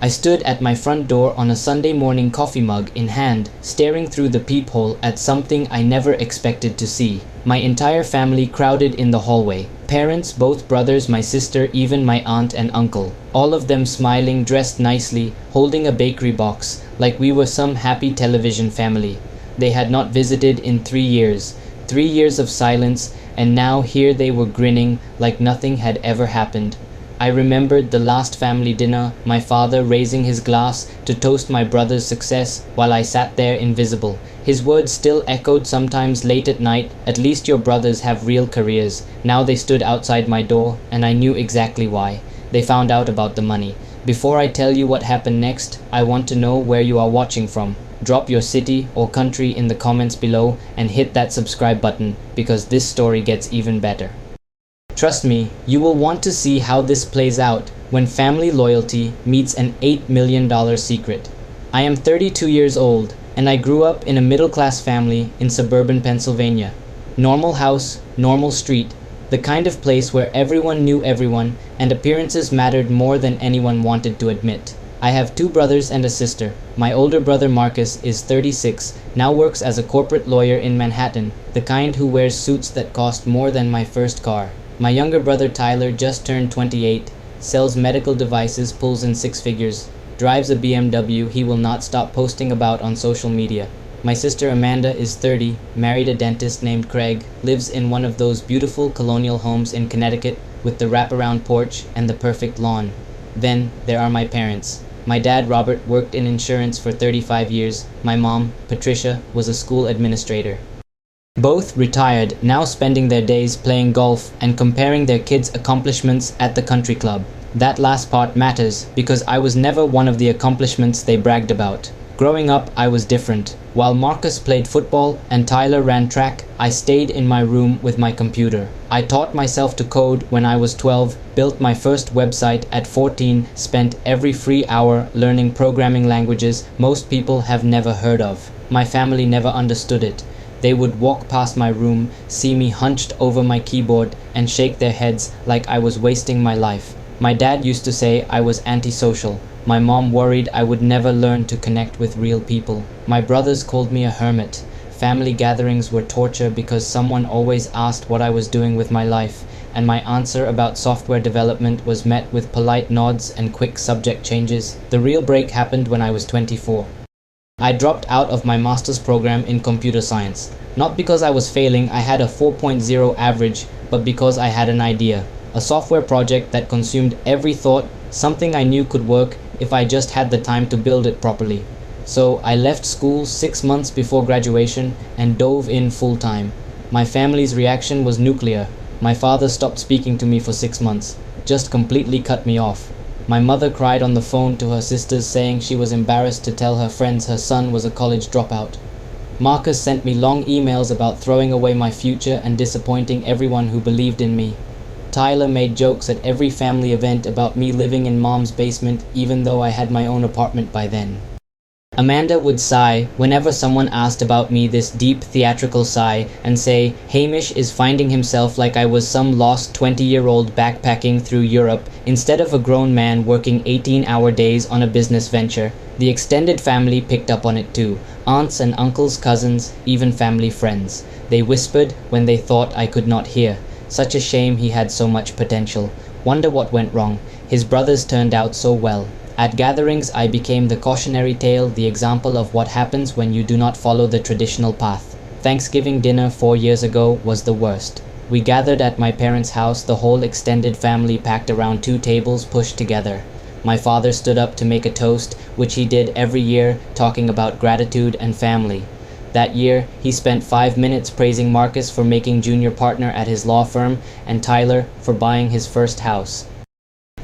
I stood at my front door on a Sunday morning, coffee mug in hand, staring through the peephole at something I never expected to see. My entire family crowded in the hallway. Parents, both brothers, my sister, even my aunt and uncle. All of them smiling, dressed nicely, holding a bakery box, like we were some happy television family. They had not visited in 3 years. 3 years of silence, and now here they were grinning like nothing had ever happened. I remembered the last family dinner, my father raising his glass to toast my brother's success while I sat there invisible. His words still echoed sometimes late at night, "At least your brothers have real careers." Now they stood outside my door, and I knew exactly why. They found out about the money. Before I tell you what happened next, I want to know where you are watching from. Drop your city or country in the comments below and hit that subscribe button, because this story gets even better. Trust me, you will want to see how this plays out when family loyalty meets an $8 million secret. I am 32 years old, and I grew up in a middle-class family in suburban Pennsylvania. Normal house, normal street, the kind of place where everyone knew everyone and appearances mattered more than anyone wanted to admit. I have 2 brothers and a sister. My older brother Marcus is 36, now works as a corporate lawyer in Manhattan, the kind who wears suits that cost more than my first car. My younger brother Tyler just turned 28, sells medical devices, pulls in 6 figures, drives a BMW he will not stop posting about on social media. My sister Amanda is 30, married a dentist named Craig, lives in one of those beautiful colonial homes in Connecticut with the wraparound porch and the perfect lawn. Then there are my parents. My dad Robert worked in insurance for 35 years. My mom, Patricia, was a school administrator. Both retired, now spending their days playing golf and comparing their kids' accomplishments at the country club. That last part matters because I was never one of the accomplishments they bragged about. Growing up, I was different. While Marcus played football and Tyler ran track, I stayed in my room with my computer. I taught myself to code when I was 12, built my first website at 14, spent every free hour learning programming languages most people have never heard of. My family never understood it. They would walk past my room, see me hunched over my keyboard, and shake their heads like I was wasting my life. My dad used to say I was antisocial. My mom worried I would never learn to connect with real people. My brothers called me a hermit. Family gatherings were torture because someone always asked what I was doing with my life, and my answer about software development was met with polite nods and quick subject changes. The real break happened when I was 24. I dropped out of my master's program in computer science. Not because I was failing, I had a 4.0 average, but because I had an idea. A software project that consumed every thought, something I knew could work if I just had the time to build it properly. So I left school 6 months before graduation and dove in full time. My family's reaction was nuclear. My father stopped speaking to me for 6 months, just completely cut me off. My mother cried on the phone to her sisters saying she was embarrassed to tell her friends her son was a college dropout. Marcus sent me long emails about throwing away my future and disappointing everyone who believed in me. Tyler made jokes at every family event about me living in mom's basement even though I had my own apartment by then. Amanda would sigh whenever someone asked about me, this deep theatrical sigh, and say Hamish is finding himself like I was some lost 20-year-old backpacking through Europe instead of a grown man working 18-hour days on a business venture. The extended family picked up on it too. Aunts and uncles, cousins, even family friends. They whispered when they thought I could not hear. Such a shame he had so much potential. Wonder what went wrong. His brothers turned out so well. At gatherings, I became the cautionary tale, the example of what happens when you do not follow the traditional path. Thanksgiving dinner 4 years ago was the worst. We gathered at my parents' house, the whole extended family packed around 2 tables pushed together. My father stood up to make a toast, which he did every year, talking about gratitude and family. That year, he spent 5 minutes praising Marcus for making junior partner at his law firm and Tyler for buying his first house.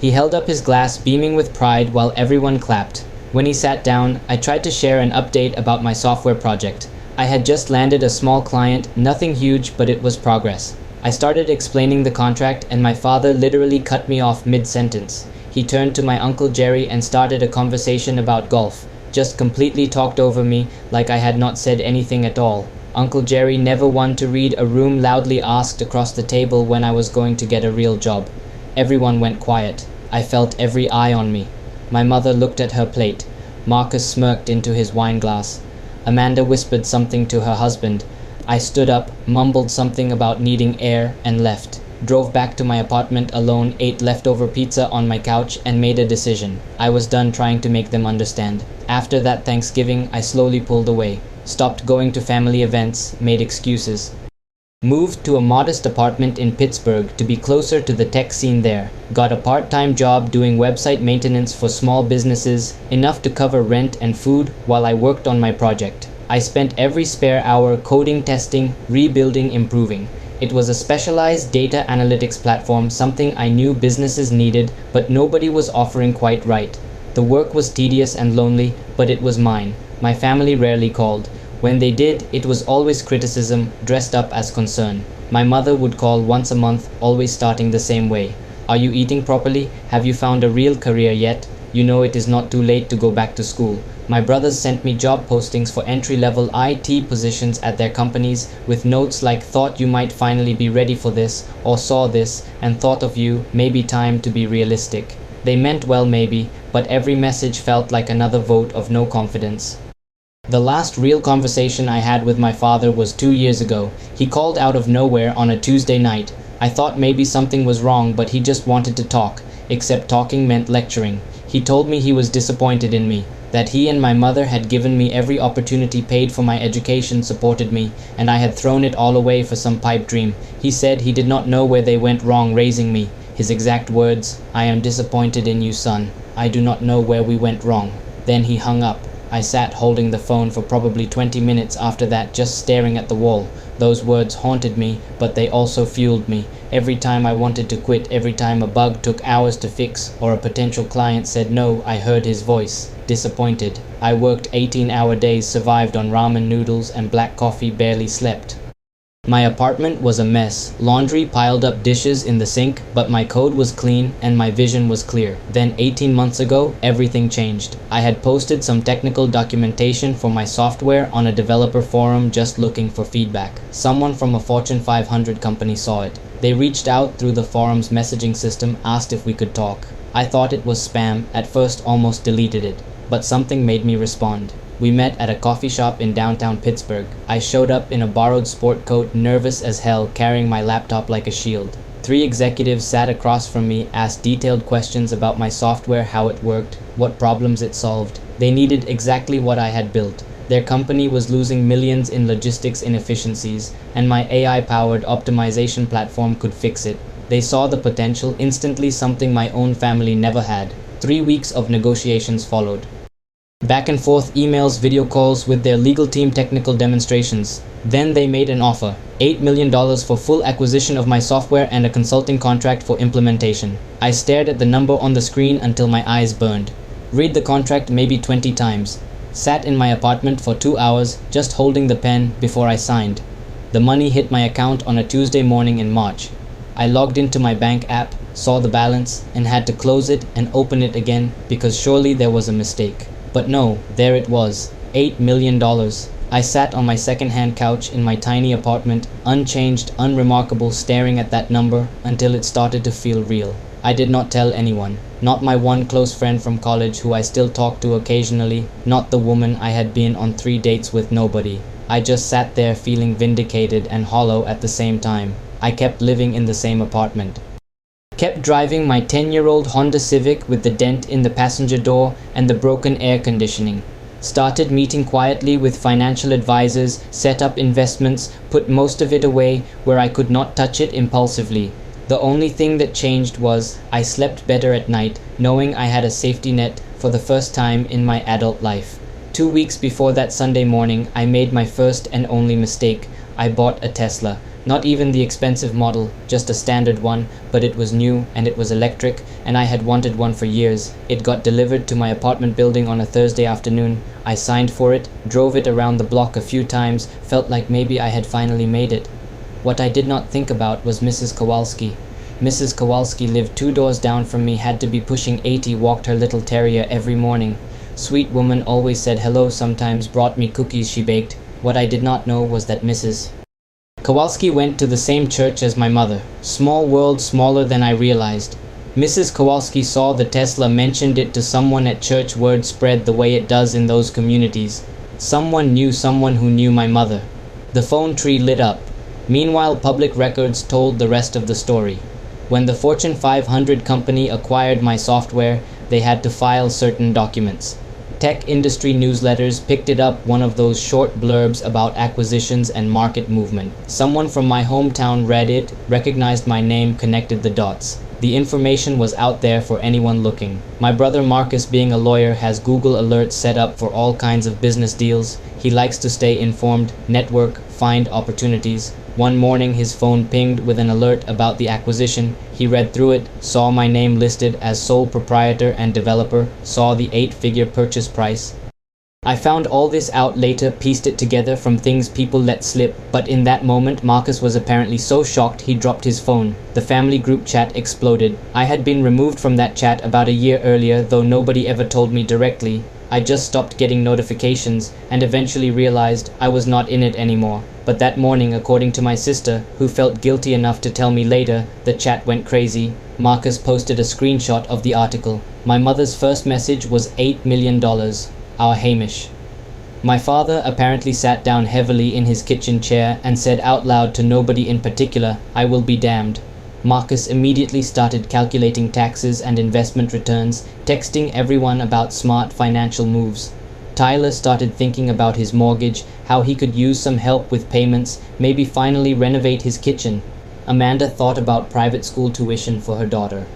He held up his glass, beaming with pride while everyone clapped. When he sat down, I tried to share an update about my software project. I had just landed a small client, nothing huge, but it was progress. I started explaining the contract and my father literally cut me off mid-sentence. He turned to my Uncle Jerry and started a conversation about golf. Just completely talked over me like I had not said anything at all. Uncle Jerry, never one to read a room, loudly asked across the table when I was going to get a real job. Everyone went quiet. I felt every eye on me. My mother looked at her plate. Marcus smirked into his wine glass. Amanda whispered something to her husband. I stood up, mumbled something about needing air, and left. Drove back to my apartment alone, ate leftover pizza on my couch, and made a decision. I was done trying to make them understand. After that Thanksgiving, I slowly pulled away. Stopped going to family events, made excuses. Moved to a modest apartment in Pittsburgh to be closer to the tech scene there. Got a part-time job doing website maintenance for small businesses, enough to cover rent and food while I worked on my project. I spent every spare hour coding, testing, rebuilding, improving. It was a specialized data analytics platform, something I knew businesses needed, but nobody was offering quite right. The work was tedious and lonely, but it was mine. My family rarely called. When they did, it was always criticism, dressed up as concern. My mother would call once a month, always starting the same way. Are you eating properly? Have you found a real career yet? You know it is not too late to go back to school. My brothers sent me job postings for entry-level IT positions at their companies with notes like thought you might finally be ready for this, or saw this and thought of you, maybe time to be realistic. They meant well maybe, but every message felt like another vote of no confidence. The last real conversation I had with my father was 2 years ago. He called out of nowhere on a Tuesday night. I thought maybe something was wrong, but he just wanted to talk, except talking meant lecturing. He told me he was disappointed in me, that he and my mother had given me every opportunity, paid for my education, supported me, and I had thrown it all away for some pipe dream. He said he did not know where they went wrong raising me. His exact words, "I am disappointed in you, son. I do not know where we went wrong." Then he hung up. I sat holding the phone for probably 20 minutes after that, just staring at the wall. Those words haunted me, but they also fueled me. Every time I wanted to quit, every time a bug took hours to fix, or a potential client said no, I heard his voice. Disappointed. I worked 18-hour days, survived on ramen noodles and black coffee, barely slept. My apartment was a mess. Laundry piled up, dishes in the sink, but my code was clean and my vision was clear. Then 18 months ago, everything changed. I had posted some technical documentation for my software on a developer forum just looking for feedback. Someone from a Fortune 500 company saw it. They reached out through the forum's messaging system, asked if we could talk. I thought it was spam, at first almost deleted it, but something made me respond. We met at a coffee shop in downtown Pittsburgh. I showed up in a borrowed sport coat, nervous as hell, carrying my laptop like a shield. 3 executives sat across from me, asked detailed questions about my software, how it worked, what problems it solved. They needed exactly what I had built. Their company was losing millions in logistics inefficiencies, and my AI-powered optimization platform could fix it. They saw the potential, instantly, something my own family never had. 3 weeks of negotiations followed. Back and forth emails, video calls with their legal team, technical demonstrations. Then they made an offer, $8 million for full acquisition of my software and a consulting contract for implementation. I stared at the number on the screen until my eyes burned. Read the contract maybe 20 times. Sat in my apartment for 2 hours, just holding the pen before I signed. The money hit my account on a Tuesday morning in March. I logged into my bank app, saw the balance, and had to close it and open it again because surely there was a mistake. But no, there it was, $8 million. I sat on my second-hand couch in my tiny apartment, unchanged, unremarkable, staring at that number until it started to feel real. I did not tell anyone. Not my one close friend from college who I still talk to occasionally, not the woman I had been on 3 dates with, nobody. I just sat there feeling vindicated and hollow at the same time. I kept living in the same apartment. Kept driving my 10-year-old Honda Civic with the dent in the passenger door and the broken air conditioning. Started meeting quietly with financial advisors, set up investments, put most of it away where I could not touch it impulsively. The only thing that changed was I slept better at night, knowing I had a safety net for the first time in my adult life. 2 weeks before that Sunday morning, I made my first and only mistake. I bought a Tesla. Not even the expensive model, just a standard one, but it was new and it was electric, and I had wanted one for years. It got delivered to my apartment building on a Thursday afternoon. I signed for it, drove it around the block a few times, felt like maybe I had finally made it. What I did not think about was Mrs. Kowalski. Mrs. Kowalski lived 2 doors down from me, had to be pushing 80, walked her little terrier every morning. Sweet woman, always said hello, sometimes brought me cookies she baked. What I did not know was that Mrs. Kowalski went to the same church as my mother. Small world, smaller than I realized. Mrs. Kowalski saw the Tesla, mentioned it to someone at church. Word spread the way it does in those communities. Someone knew someone who knew my mother. The phone tree lit up. Meanwhile, public records told the rest of the story. When the Fortune 500 company acquired my software, they had to file certain documents. Tech industry newsletters picked it up, one of those short blurbs about acquisitions and market movement. Someone from my hometown read it, recognized my name, connected the dots. The information was out there for anyone looking. My brother Marcus, being a lawyer, has Google alerts set up for all kinds of business deals. He likes to stay informed, network, find opportunities. One morning his phone pinged with an alert about the acquisition. He read through it, saw my name listed as sole proprietor and developer, saw the 8-figure purchase price. I found all this out later, pieced it together from things people let slip, but in that moment Marcus was apparently so shocked he dropped his phone. The family group chat exploded. I had been removed from that chat about a year earlier, though nobody ever told me directly. I just stopped getting notifications and eventually realized I was not in it anymore. But that morning, according to my sister, who felt guilty enough to tell me later, the chat went crazy. Marcus posted a screenshot of the article. My mother's first message was $8 million. Our Hamish. My father apparently sat down heavily in his kitchen chair and said out loud to nobody in particular, "I will be damned." Marcus immediately started calculating taxes and investment returns, texting everyone about smart financial moves. Tyler started thinking about his mortgage, how he could use some help with payments, maybe finally renovate his kitchen. Amanda thought about private school tuition for her daughter.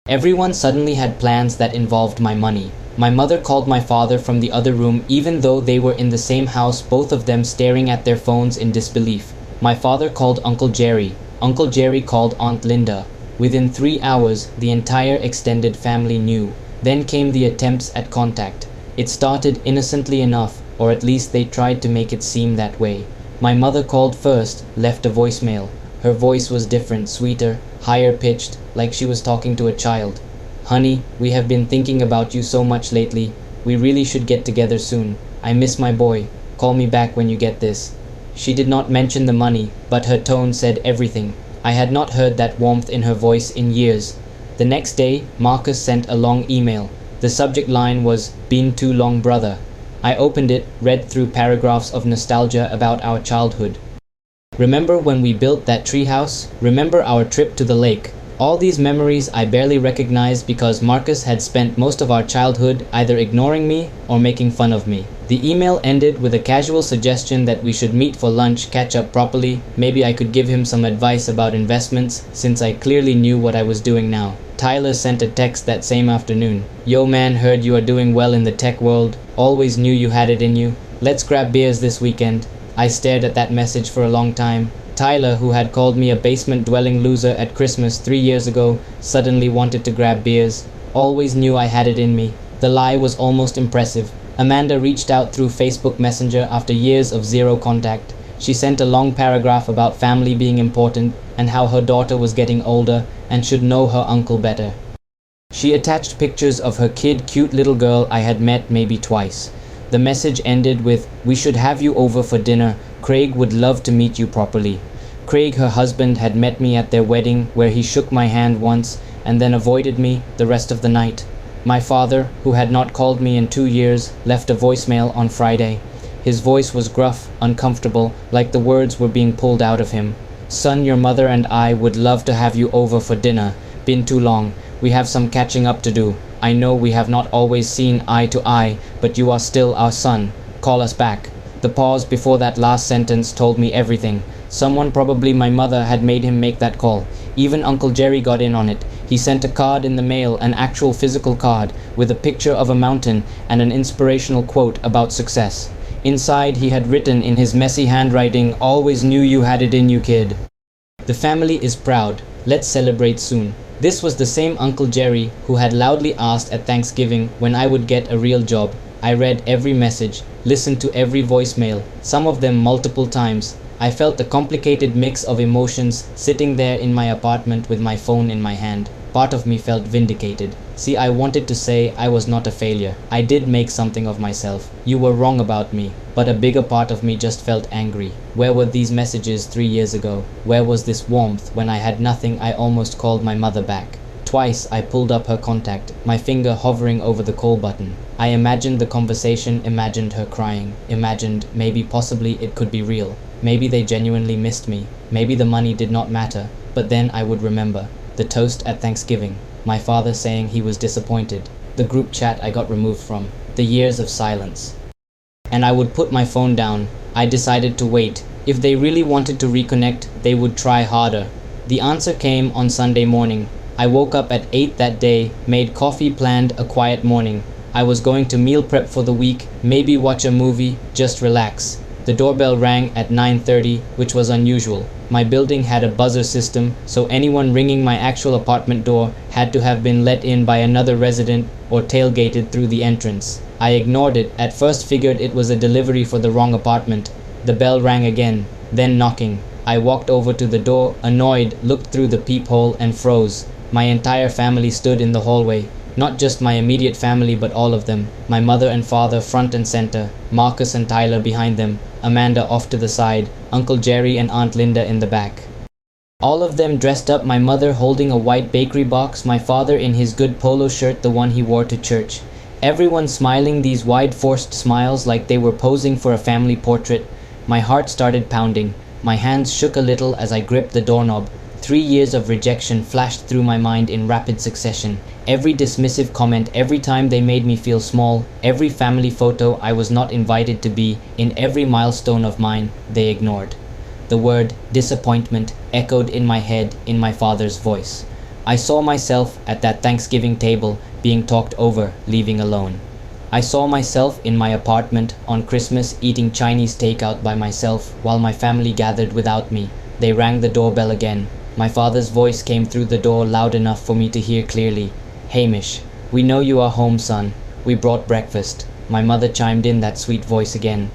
Everyone suddenly had plans that involved my money. My mother called my father from the other room, even though they were in the same house, both of them staring at their phones in disbelief. My father called Uncle Jerry. Uncle Jerry called Aunt Linda. Within 3 hours, the entire extended family knew. Then came the attempts at contact. It started innocently enough, or at least they tried to make it seem that way. My mother called first, left a voicemail. Her voice was different, sweeter, higher pitched, like she was talking to a child. "Honey, we have been thinking about you so much lately. We really should get together soon. I miss my boy. Call me back when you get this." She did not mention the money, but her tone said everything. I had not heard that warmth in her voice in years. The next day, Marcus sent a long email. The subject line was, "Been too long, brother." I opened it, read through paragraphs of nostalgia about our childhood. Remember when we built that treehouse? Remember our trip to the lake? All these memories I barely recognized because Marcus had spent most of our childhood either ignoring me or making fun of me. The email ended with a casual suggestion that we should meet for lunch, catch up properly. Maybe I could give him some advice about investments, since I clearly knew what I was doing now. Tyler sent a text that same afternoon. "Yo man, heard you are doing well in the tech world. Always knew you had it in you. Let's grab beers this weekend." I stared at that message for a long time. Tyler, who had called me a basement-dwelling loser at Christmas 3 years ago, suddenly wanted to grab beers. Always knew I had it in me. The lie was almost impressive. Amanda reached out through Facebook Messenger after years of zero contact. She sent a long paragraph about family being important and how her daughter was getting older and should know her uncle better. She attached pictures of her kid, cute little girl I had met maybe twice. The message ended with, "We should have you over for dinner. Craig would love to meet you properly." Craig, her husband, had met me at their wedding, where he shook my hand once and then avoided me the rest of the night. My father, who had not called me in 2 years, left a voicemail on Friday. His voice was gruff, uncomfortable, like the words were being pulled out of him. "Son, your mother and I would love to have you over for dinner. Been too long. We have some catching up to do. I know we have not always seen eye to eye, but you are still our son. Call us back." The pause before that last sentence told me everything. Someone, probably my mother, had made him make that call. Even Uncle Jerry got in on it. He sent a card in the mail, an actual physical card, with a picture of a mountain and an inspirational quote about success. Inside, he had written in his messy handwriting, "Always knew you had it in you, kid. The family is proud. Let's celebrate soon." This was the same Uncle Jerry who had loudly asked at Thanksgiving when I would get a real job. I read every message, listened to every voicemail, some of them multiple times. I felt a complicated mix of emotions sitting there in my apartment with my phone in my hand. Part of me felt vindicated. See, I wanted to say I was not a failure. I did make something of myself. You were wrong about me. But a bigger part of me just felt angry. Where were these messages 3 years ago? Where was this warmth when I had nothing? I almost called my mother back. Twice I pulled up her contact, my finger hovering over the call button. I imagined the conversation, imagined her crying, imagined maybe possibly it could be real. Maybe they genuinely missed me. Maybe the money did not matter. But then I would remember the toast at Thanksgiving, my father saying he was disappointed, the group chat I got removed from, the years of silence. And I would put my phone down. I decided to wait. If they really wanted to reconnect, they would try harder. The answer came on Sunday morning. I woke up at 8 that day, made coffee, planned a quiet morning. I was going to meal prep for the week, maybe watch a movie, just relax. The doorbell rang at 9:30, which was unusual. My building had a buzzer system, so anyone ringing my actual apartment door had to have been let in by another resident or tailgated through the entrance. I ignored it, at first figured it was a delivery for the wrong apartment. The bell rang again, then knocking. I walked over to the door, annoyed, looked through the peephole and froze. My entire family stood in the hallway. Not just my immediate family, but all of them. My mother and father front and center, Marcus and Tyler behind them, Amanda off to the side, Uncle Jerry and Aunt Linda in the back. All of them dressed up, my mother holding a white bakery box, my father in his good polo shirt, the one he wore to church. Everyone smiling, these wide forced smiles like they were posing for a family portrait. My heart started pounding. My hands shook a little as I gripped the doorknob. 3 years of rejection flashed through my mind in rapid succession. Every dismissive comment, every time they made me feel small, every family photo I was not invited to be in, every milestone of mine, they ignored. The word disappointment echoed in my head in my father's voice. I saw myself at that Thanksgiving table being talked over, leaving alone. I saw myself in my apartment on Christmas eating Chinese takeout by myself while my family gathered without me. They rang the doorbell again. My father's voice came through the door loud enough for me to hear clearly. "Hamish, we know you are home, son. We brought breakfast." My mother chimed in, that sweet voice again.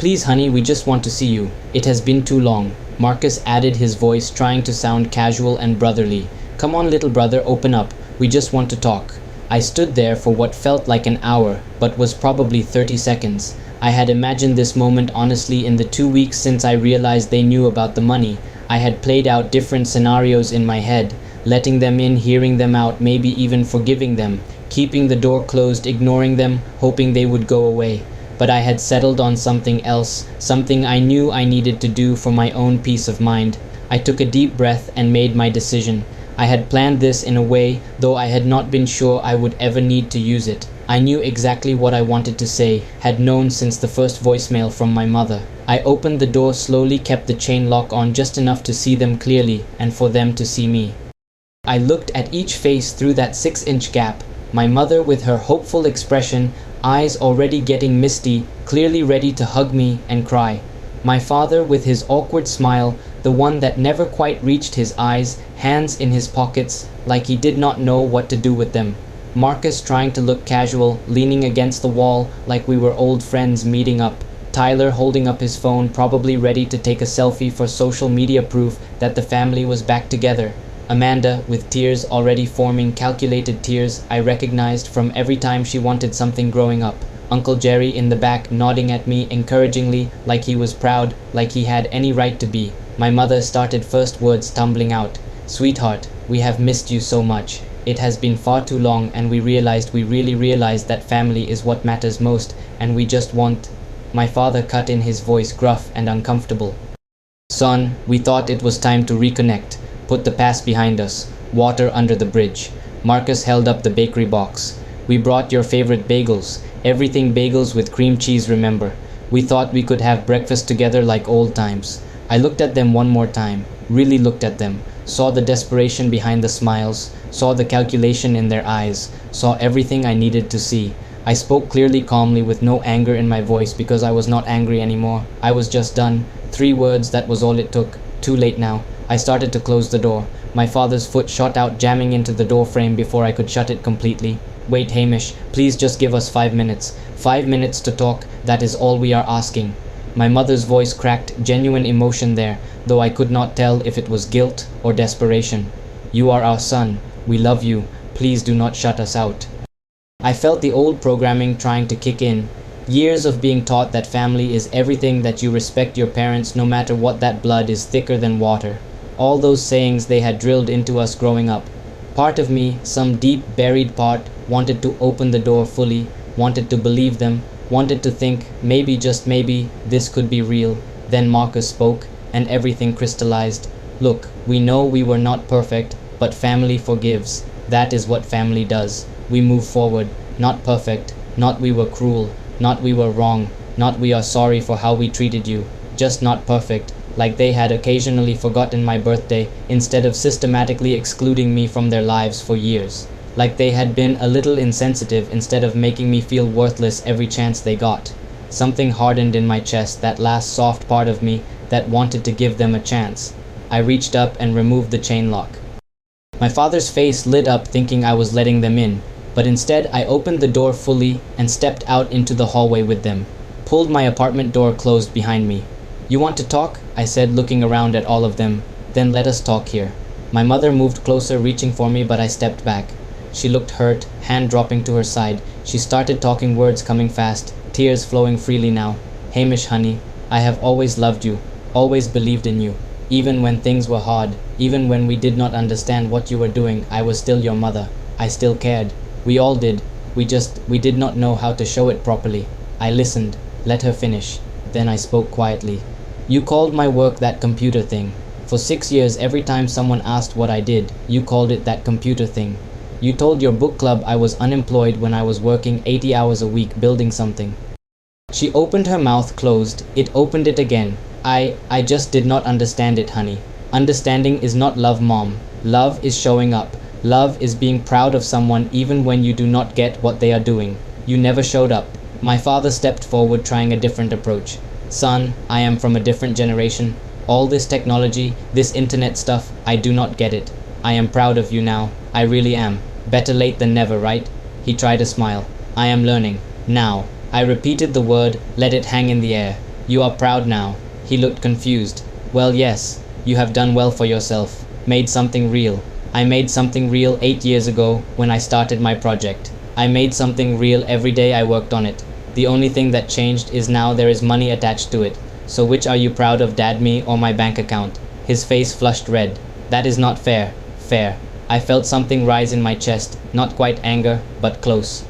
"Please, honey, we just want to see you. It has been too long." Marcus added his voice, trying to sound casual and brotherly. "Come on, little brother, open up. We just want to talk." I stood there for what felt like an hour, but was probably 30 seconds. I had imagined this moment honestly in the 2 weeks since I realized they knew about the money. I had played out different scenarios in my head, letting them in, hearing them out, maybe even forgiving them, keeping the door closed, ignoring them, hoping they would go away. But I had settled on something else, something I knew I needed to do for my own peace of mind. I took a deep breath and made my decision. I had planned this in a way, though I had not been sure I would ever need to use it. I knew exactly what I wanted to say, had known since the first voicemail from my mother. I opened the door slowly, kept the chain lock on just enough to see them clearly and for them to see me. I looked at each face through that 6-inch gap. My mother with her hopeful expression, eyes already getting misty, clearly ready to hug me and cry. My father with his awkward smile, the one that never quite reached his eyes, hands in his pockets, like he did not know what to do with them. Marcus trying to look casual, leaning against the wall like we were old friends meeting up. Tyler holding up his phone, probably ready to take a selfie for social media proof that the family was back together. Amanda with tears already forming, calculated tears I recognized from every time she wanted something growing up. Uncle Jerry in the back nodding at me encouragingly, like he was proud, like he had any right to be. My mother started, first words tumbling out. "Sweetheart, we have missed you so much. It has been far too long, and we really realized that family is what matters most, and we just want..." My father cut in, his voice gruff and uncomfortable. "Son, we thought it was time to reconnect, put the past behind us, water under the bridge." Marcus held up the bakery box. "We brought your favorite bagels, everything bagels with cream cheese, remember? We thought we could have breakfast together like old times." I looked at them one more time, really looked at them, saw the desperation behind the smiles, saw the calculation in their eyes, saw everything I needed to see. I spoke clearly, calmly, with no anger in my voice, because I was not angry anymore. I was just done. 3 words, that was all it took. Too late now. I started to close the door. My father's foot shot out, jamming into the door frame before I could shut it completely. "Wait, Hamish, please just give us 5 minutes. 5 minutes to talk, that is all we are asking." My mother's voice cracked, genuine emotion there, though I could not tell if it was guilt or desperation. "You are our son. We love you. Please do not shut us out." I felt the old programming trying to kick in. Years of being taught that family is everything, that you respect your parents no matter what, that blood is thicker than water. All those sayings they had drilled into us growing up. Part of me, some deep buried part, wanted to open the door fully, wanted to believe them, wanted to think, maybe, just maybe, this could be real. Then Marcus spoke, and everything crystallized. Look, we know we were not perfect, but family forgives. That is what family does. We move forward, not perfect, not we were cruel, not we were wrong, not we are sorry for how we treated you, just not perfect, like they had occasionally forgotten my birthday instead of systematically excluding me from their lives for years. Like they had been a little insensitive instead of making me feel worthless every chance they got. Something hardened in my chest, that last soft part of me that wanted to give them a chance. I reached up and removed the chain lock. My father's face lit up thinking I was letting them in, but instead I opened the door fully and stepped out into the hallway with them, pulled my apartment door closed behind me. You want to talk? I said, looking around at all of them. Then let us talk here. My mother moved closer, reaching for me, but I stepped back. She looked hurt, hand dropping to her side. She started talking, words coming fast, tears flowing freely now. Hamish, honey, I have always loved you, always believed in you. Even when things were hard, even when we did not understand what you were doing, I was still your mother. I still cared. We all did. We did not know how to show it properly. I listened, let her finish. Then I spoke quietly. You called my work that computer thing. For 6 years, every time someone asked what I did, you called it that computer thing. You told your book club I was unemployed when I was working 80 hours a week building something. She opened her mouth, closed. It opened it again. I just did not understand it, honey. Understanding is not love, Mom. Love is showing up. Love is being proud of someone even when you do not get what they are doing. You never showed up. My father stepped forward, trying a different approach. Son, I am from a different generation. All this technology, this internet stuff, I do not get it. I am proud of you now. I really am. Better late than never, right? He tried a smile. I am learning. Now. I repeated the word, let it hang in the air. You are proud now. He looked confused. Well, yes. You have done well for yourself. Made something real. I made something real 8 years ago when I started my project. I made something real every day I worked on it. The only thing that changed is now there is money attached to it. So which are you proud of, Dad, me or my bank account? His face flushed red. That is not fair. Fair. I felt something rise in my chest, not quite anger, but close.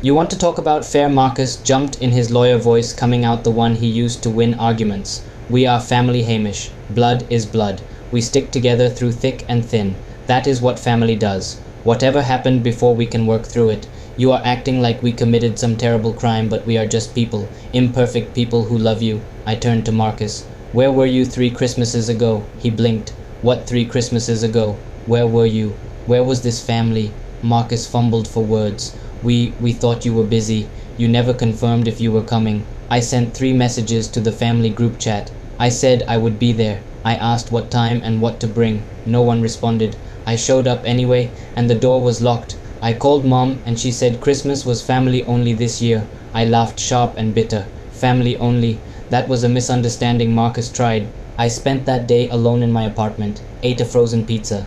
You want to talk about fair? Marcus jumped in, his lawyer voice coming out, the one he used to win arguments. We are family, Hamish. Blood is blood. We stick together through thick and thin. That is what family does. Whatever happened before, we can work through it. You are acting like we committed some terrible crime, but we are just people, imperfect people who love you. I turned to Marcus. Where were you 3 Christmases ago? He blinked. What 3 Christmases ago? Where were you? Where was this family? Marcus fumbled for words. We thought you were busy. You never confirmed if you were coming. I sent 3 messages to the family group chat. I said I would be there. I asked what time and what to bring. No one responded. I showed up anyway, and the door was locked. I called Mom, and she said Christmas was family only this year. I laughed sharp and bitter. Family only. That was a misunderstanding, Marcus tried. I spent that day alone in my apartment, ate a frozen pizza,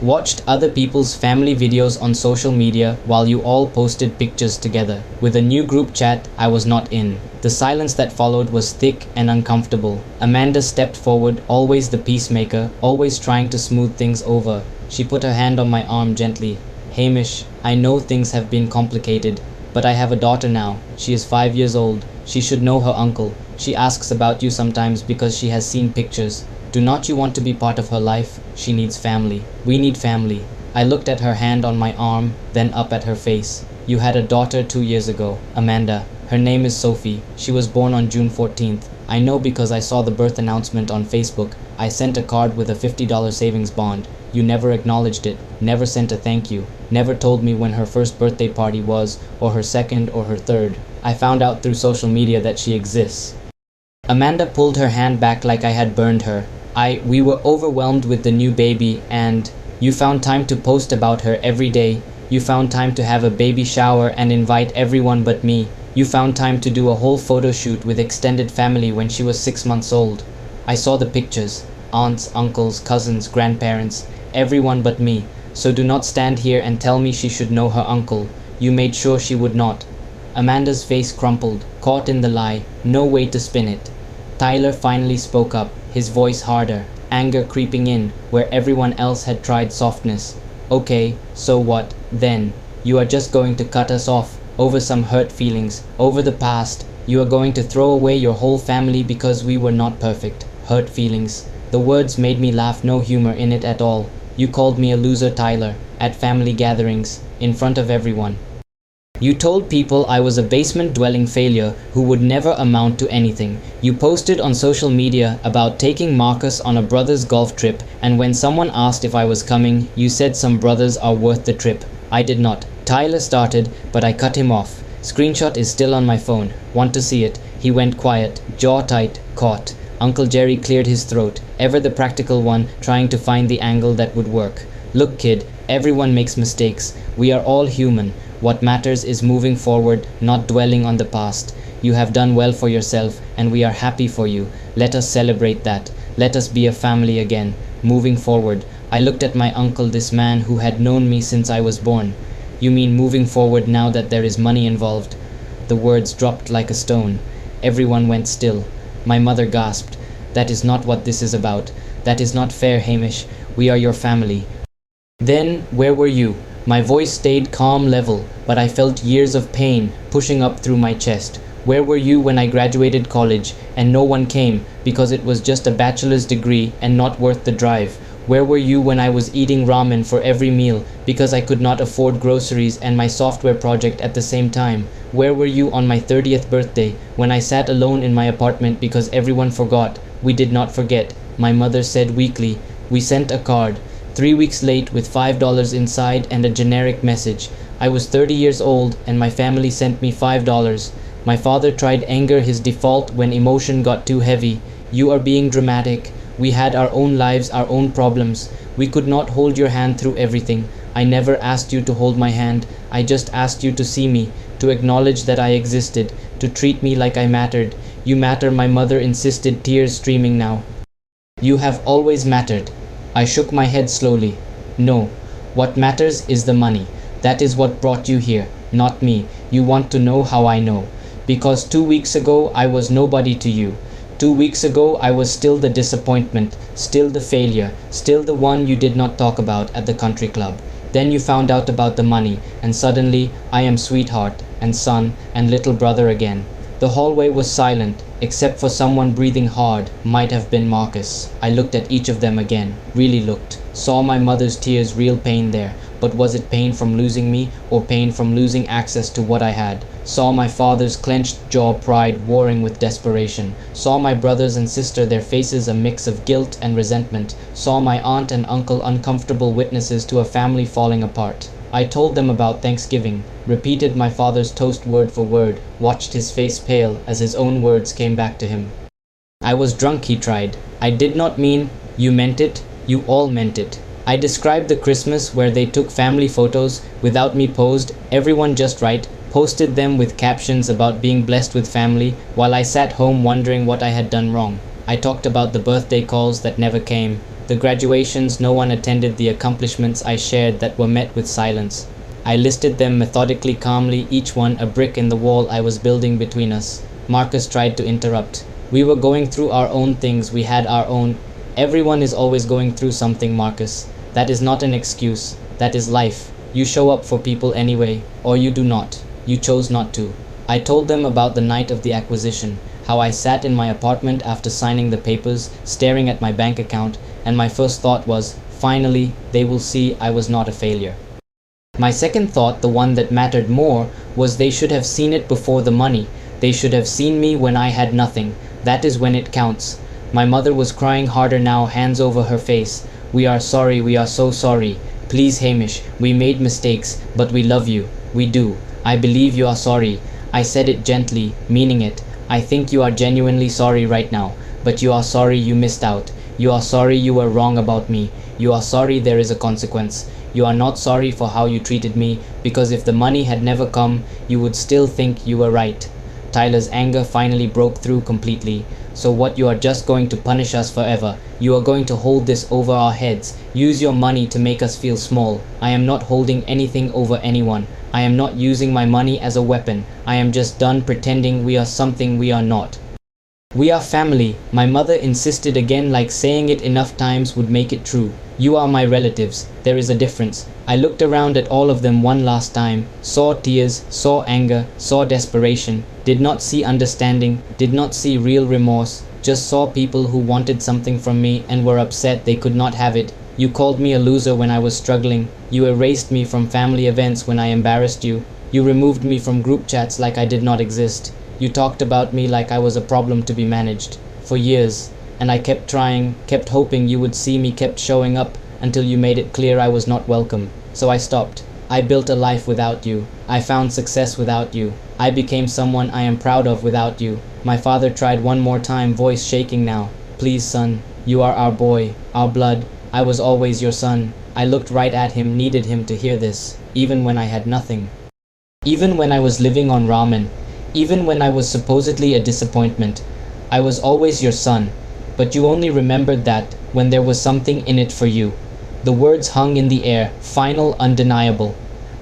watched other people's family videos on social media while you all posted pictures together. With a new group chat I was not in. The silence that followed was thick and uncomfortable. Amanda stepped forward, always the peacemaker, always trying to smooth things over. She put her hand on my arm gently. Hamish, I know things have been complicated, but I have a daughter now. She is 5 years old. She should know her uncle. She asks about you sometimes because she has seen pictures. Do not you want to be part of her life? She needs family. We need family. I looked at her hand on my arm, then up at her face. You had a daughter 2 years ago, Amanda. Her name is Sophie. She was born on June 14th. I know because I saw the birth announcement on Facebook. I sent a card with a $50 savings bond. You never acknowledged it, never sent a thank you, never told me when her first birthday party was, or her second, or her third. I found out through social media that she exists. Amanda pulled her hand back like I had burned her. We were overwhelmed with the new baby, and you found time to post about her every day. You found time to have a baby shower and invite everyone but me. You found time to do a whole photo shoot with extended family when she was 6 months old. I saw the pictures. Aunts, uncles, cousins, grandparents, everyone but me. So do not stand here and tell me she should know her uncle. You made sure she would not. Amanda's face crumpled, caught in the lie, no way to spin it. Tyler finally spoke up, his voice harder, anger creeping in where everyone else had tried softness. Okay, so what, then? You are just going to cut us off over some hurt feelings, over the past. You are going to throw away your whole family because we were not perfect. Hurt feelings. The words made me laugh, no humor in it at all. You called me a loser, Tyler, at family gatherings, in front of everyone. You told people I was a basement-dwelling failure who would never amount to anything. You posted on social media about taking Marcus on a brother's golf trip, and when someone asked if I was coming, you said some brothers are worth the trip. I did not. Tyler started, but I cut him off. Screenshot is still on my phone. Want to see it? He went quiet, jaw tight, caught. Uncle Jerry cleared his throat, ever the practical one, trying to find the angle that would work. Look, kid, everyone makes mistakes. We are all human. What matters is moving forward, not dwelling on the past. You have done well for yourself, and we are happy for you. Let us celebrate that. Let us be a family again. Moving forward. I looked at my uncle, this man who had known me since I was born. You mean moving forward now that there is money involved? The words dropped like a stone. Everyone went still. My mother gasped. That is not what this is about. That is not fair, Hamish. We are your family. Then, where were you? My voice stayed calm level, but I felt years of pain pushing up through my chest. Where were you when I graduated college and no one came because it was just a bachelor's degree and not worth the drive? Where were you when I was eating ramen for every meal because I could not afford groceries and my software project at the same time? Where were you on my 30th birthday when I sat alone in my apartment because everyone forgot? We did not forget, my mother said weakly. We sent a card. 3 weeks late with $5 inside and a generic message. I was 30 years old and my family sent me $5. My father tried anger, his default when emotion got too heavy. You are being dramatic. We had our own lives, our own problems. We could not hold your hand through everything. I never asked you to hold my hand. I just asked you to see me, to acknowledge that I existed, to treat me like I mattered. You matter, my mother insisted, tears streaming now. You have always mattered. I shook my head slowly. No, what matters is the money. That is what brought you here, not me. You want to know how I know. Because 2 weeks ago I was nobody to you. 2 weeks ago I was still the disappointment, still the failure, still the one you did not talk about at the country club. Then you found out about the money, and suddenly I am sweetheart and son and little brother again. The hallway was silent, except for someone breathing hard. Might have been Marcus. I looked at each of them again, really looked. Saw my mother's tears, real pain there. But was it pain from losing me, or pain from losing access to what I had? Saw my father's clenched jaw, pride warring with desperation. Saw my brothers and sister, their faces a mix of guilt and resentment. Saw my aunt and uncle, uncomfortable witnesses to a family falling apart. I told them about Thanksgiving, repeated my father's toast word for word, watched his face pale as his own words came back to him. I was drunk, he tried. I did not mean. You meant it. You all meant it. I described the Christmas where they took family photos without me posed, everyone just right, posted them with captions about being blessed with family while I sat home wondering what I had done wrong. I talked about the birthday calls that never came, the graduations no one attended, the accomplishments I shared that were met with silence. I listed them methodically, calmly, each one a brick in the wall I was building between us. Marcus tried to interrupt. We were going through our own things, we had our own. Everyone is always going through something, Marcus. That is not an excuse. That is life. You show up for people anyway, or you do not. You chose not to. I told them about the night of the acquisition, how I sat in my apartment after signing the papers, staring at my bank account, and my first thought was, finally, they will see I was not a failure. My second thought, the one that mattered more, was they should have seen it before the money. They should have seen me when I had nothing. That is when it counts. My mother was crying harder now, hands over her face. We are sorry, we are so sorry. Please, Hamish, we made mistakes, but we love you. We do. I believe you are sorry. I said it gently, meaning it. I think you are genuinely sorry right now, but you are sorry you missed out. You are sorry you were wrong about me. You are sorry there is a consequence. You are not sorry for how you treated me, because if the money had never come, you would still think you were right. Tyler's anger finally broke through completely. So what, you are just going to punish us forever? You are going to hold this over our heads, use your money to make us feel small. I am not holding anything over anyone. I am not using my money as a weapon. I am just done pretending we are something we are not. We are family, my mother insisted again, like saying it enough times would make it true. You are my relatives. There is a difference. I looked around at all of them one last time, saw tears, saw anger, saw desperation, did not see understanding, did not see real remorse, just saw people who wanted something from me and were upset they could not have it. You called me a loser when I was struggling. You erased me from family events when I embarrassed you. You removed me from group chats like I did not exist. You talked about me like I was a problem to be managed. For years. And I kept trying, kept hoping you would see me, kept showing up, until you made it clear I was not welcome. So I stopped. I built a life without you. I found success without you. I became someone I am proud of without you. My father tried one more time, voice shaking now. Please, son, you are our boy, our blood. I was always your son. I looked right at him, needed him to hear this, even when I had nothing. Even when I was living on ramen. Even when I was supposedly a disappointment. I was always your son. But you only remembered that when there was something in it for you. The words hung in the air, final, undeniable.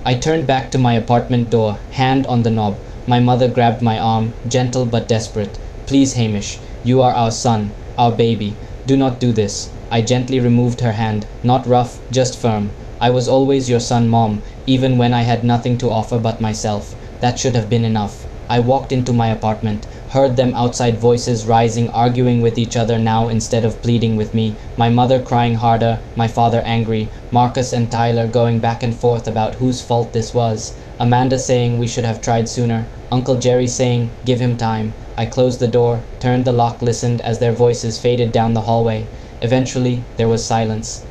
I turned back to my apartment door, hand on the knob. My mother grabbed my arm, gentle but desperate. Please, Hamish, you are our son, our baby. Do not do this. I gently removed her hand, not rough, just firm. I was always your son, Mom, even when I had nothing to offer but myself. That should have been enough. I walked into my apartment, heard them outside, voices rising, arguing with each other now instead of pleading with me. My mother crying harder, my father angry, Marcus and Tyler going back and forth about whose fault this was. Amanda saying we should have tried sooner. Uncle Jerry saying, give him time. I closed the door, turned the lock, listened as their voices faded down the hallway. Eventually, there was silence.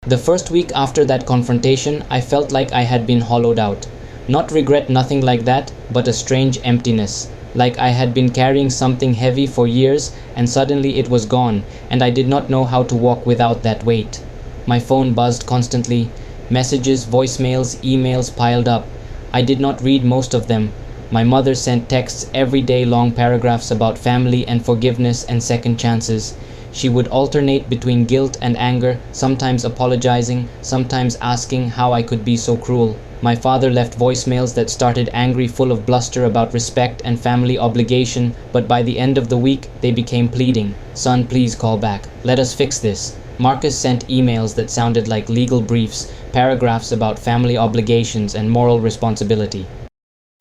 The first week after that confrontation, I felt like I had been hollowed out. Not regret, nothing like that, but a strange emptiness. Like I had been carrying something heavy for years and suddenly it was gone, and I did not know how to walk without that weight. My phone buzzed constantly. Messages, voicemails, emails piled up. I did not read most of them. My mother sent texts every day, long paragraphs about family and forgiveness and second chances. She would alternate between guilt and anger, sometimes apologizing, sometimes asking how I could be so cruel. My father left voicemails that started angry, full of bluster about respect and family obligation, but by the end of the week, they became pleading. Son, please call back. Let us fix this. Marcus sent emails that sounded like legal briefs, paragraphs about family obligations and moral responsibility.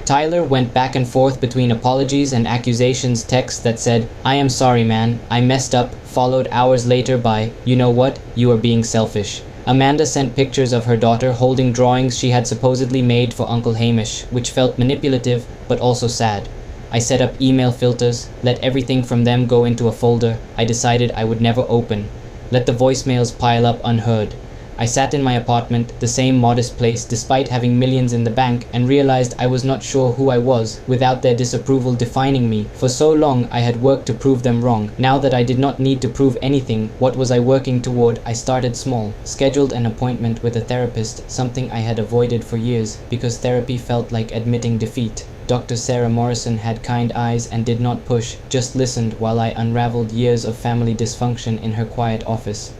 Tyler went back and forth between apologies and accusations, texts that said, I am sorry man, I messed up, followed hours later by, you know what, you are being selfish. Amanda sent pictures of her daughter holding drawings she had supposedly made for Uncle Hamish, which felt manipulative but also sad. I set up email filters, let everything from them go into a folder I decided I would never open. Let the voicemails pile up unheard. I sat in my apartment, the same modest place despite having millions in the bank, and realized I was not sure who I was without their disapproval defining me. For so long I had worked to prove them wrong. Now that I did not need to prove anything, what was I working toward? I started small. Scheduled an appointment with a therapist, something I had avoided for years because therapy felt like admitting defeat. Dr. Sarah Morrison had kind eyes and did not push, just listened while I unraveled years of family dysfunction in her quiet office.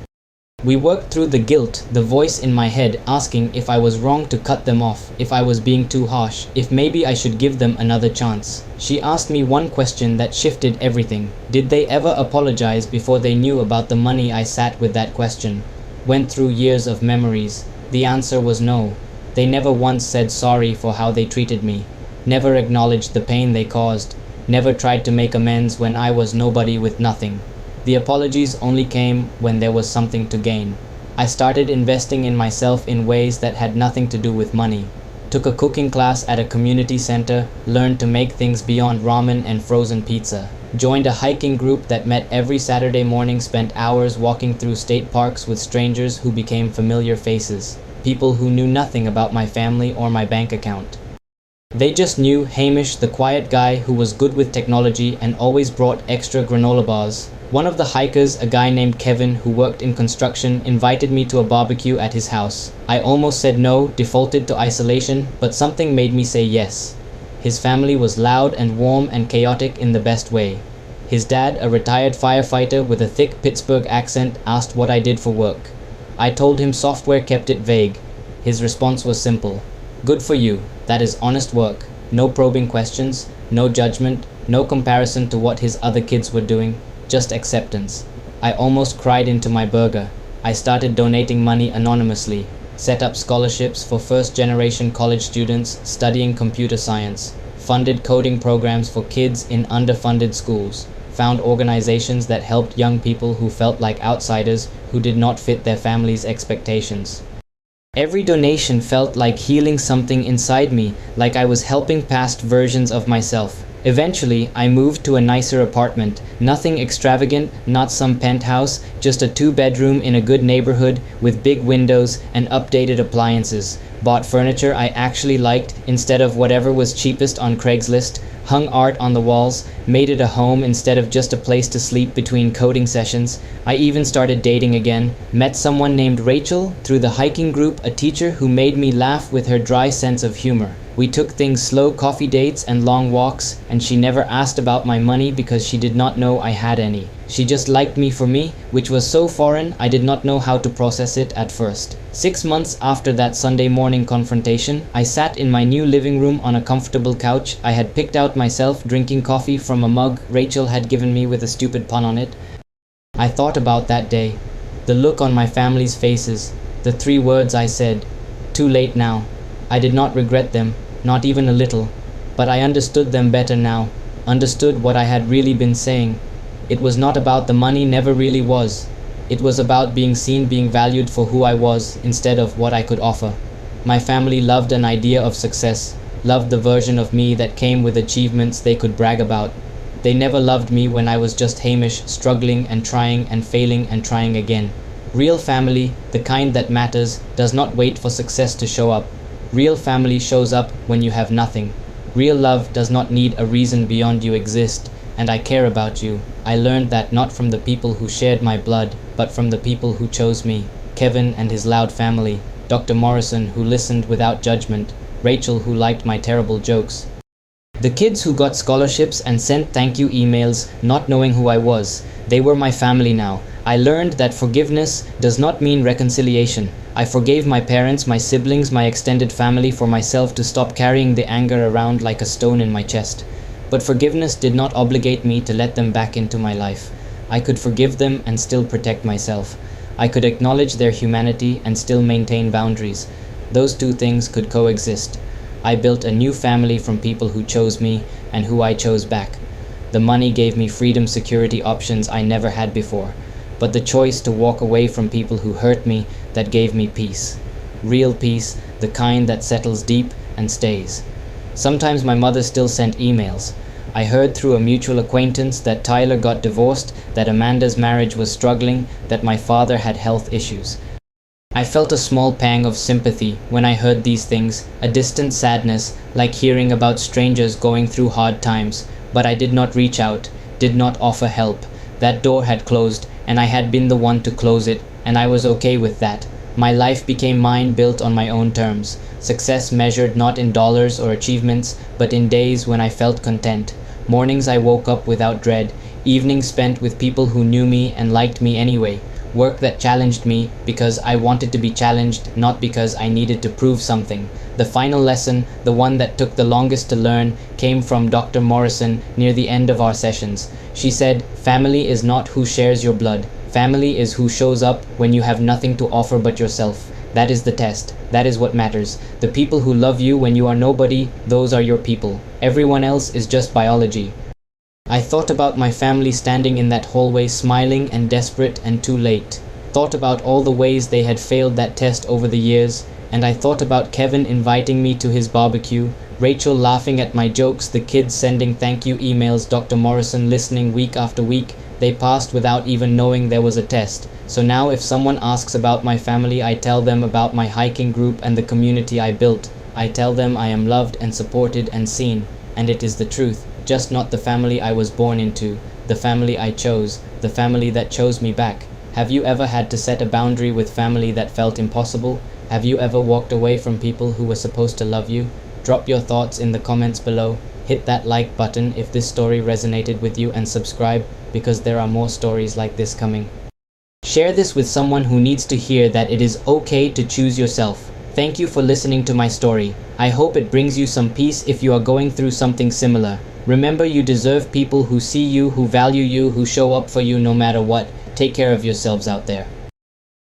We worked through the guilt, the voice in my head asking if I was wrong to cut them off, if I was being too harsh, if maybe I should give them another chance. She asked me one question that shifted everything. Did they ever apologize before they knew about the money? I sat with that question. Went through years of memories. The answer was no. They never once said sorry for how they treated me. Never acknowledged the pain they caused. Never tried to make amends when I was nobody with nothing. The apologies only came when there was something to gain. I started investing in myself in ways that had nothing to do with money. Took a cooking class at a community center, learned to make things beyond ramen and frozen pizza. Joined a hiking group that met every Saturday morning, spent hours walking through state parks with strangers who became familiar faces. People who knew nothing about my family or my bank account. They just knew Hamish, the quiet guy who was good with technology and always brought extra granola bars. One of the hikers, a guy named Kevin who worked in construction, invited me to a barbecue at his house. I almost said no, defaulted to isolation, but something made me say yes. His family was loud and warm and chaotic in the best way. His dad, a retired firefighter with a thick Pittsburgh accent, asked what I did for work. I told him software kept it vague. His response was simple. Good for you. That is honest work. No probing questions, no judgment, No comparison to what his other kids were doing, just acceptance. I almost cried into my burger. I started donating money anonymously, set up scholarships for first-generation college students studying computer science, funded coding programs for kids in underfunded schools, found organizations that helped young people who felt like outsiders who did not fit their families' expectations. Every donation felt like healing something inside me, like I was helping past versions of myself. Eventually, I moved to a nicer apartment. Nothing extravagant, not some penthouse, just a 2-bedroom in a good neighborhood with big windows and updated appliances. Bought furniture I actually liked instead of whatever was cheapest on Craigslist. Hung art on the walls, made it a home instead of just a place to sleep between coding sessions. I even started dating again. Met someone named Rachel through the hiking group, a teacher who made me laugh with her dry sense of humor. We took things slow, coffee dates and long walks, and she never asked about my money because she did not know I had any. She just liked me for me, which was so foreign I did not know how to process it at first. 6 months after that Sunday morning confrontation, I sat in my new living room on a comfortable couch I had picked out myself, drinking coffee from a mug Rachel had given me with a stupid pun on it. I thought about that day, the look on my family's faces, the 3 words I said, "Too late now." I did not regret them, not even a little, but I understood them better now, understood what I had really been saying. It was not about the money, never really was. It was about being seen, being valued for who I was instead of what I could offer. My family loved an idea of success, loved the version of me that came with achievements they could brag about. They never loved me when I was just Hamish, struggling and trying and failing and trying again. Real family, the kind that matters, does not wait for success to show up. Real family shows up when you have nothing. Real love does not need a reason beyond you exist, and I care about you. I learned that not from the people who shared my blood, but from the people who chose me. Kevin and his loud family, Dr. Morrison who listened without judgment, Rachel who liked my terrible jokes. The kids who got scholarships and sent thank you emails, not knowing who I was. They were my family now. I learned that forgiveness does not mean reconciliation. I forgave my parents, my siblings, my extended family for myself to stop carrying the anger around like a stone in my chest. But forgiveness did not obligate me to let them back into my life. I could forgive them and still protect myself. I could acknowledge their humanity and still maintain boundaries. Those 2 things could coexist. I built a new family from people who chose me and who I chose back. The money gave me freedom, security, options I never had before. But the choice to walk away from people who hurt me, that gave me peace. Real peace, the kind that settles deep and stays. Sometimes my mother still sent emails. I heard through a mutual acquaintance that Tyler got divorced, that Amanda's marriage was struggling, that my father had health issues. I felt a small pang of sympathy when I heard these things, a distant sadness, like hearing about strangers going through hard times. But I did not reach out, did not offer help. That door had closed, and I had been the one to close it, and I was okay with that. My life became mine, built on my own terms. Success measured not in dollars or achievements, but in days when I felt content. Mornings I woke up without dread, evenings spent with people who knew me and liked me anyway. Work that challenged me because I wanted to be challenged, not because I needed to prove something. The final lesson, the one that took the longest to learn, came from Dr. Morrison near the end of our sessions. She said, "Family is not who shares your blood. Family is who shows up when you have nothing to offer but yourself. That is the test. That is what matters. The people who love you when you are nobody, those are your people. Everyone else is just biology." I thought about my family standing in that hallway, smiling and desperate and too late. Thought about all the ways they had failed that test over the years, and I thought about Kevin inviting me to his barbecue, Rachel laughing at my jokes, the kids sending thank you emails, Dr. Morrison listening week after week. They passed without even knowing there was a test. So now if someone asks about my family, I tell them about my hiking group and the community I built. I tell them I am loved and supported and seen, and it is the truth. Just not the family I was born into, the family I chose, the family that chose me back. Have you ever had to set a boundary with family that felt impossible? Have you ever walked away from people who were supposed to love you? Drop your thoughts in the comments below. Hit that like button if this story resonated with you, and subscribe because there are more stories like this coming. Share this with someone who needs to hear that it is okay to choose yourself. Thank you for listening to my story. I hope it brings you some peace if you are going through something similar. Remember, you deserve people who see you, who value you, who show up for you no matter what. Take care of yourselves out there.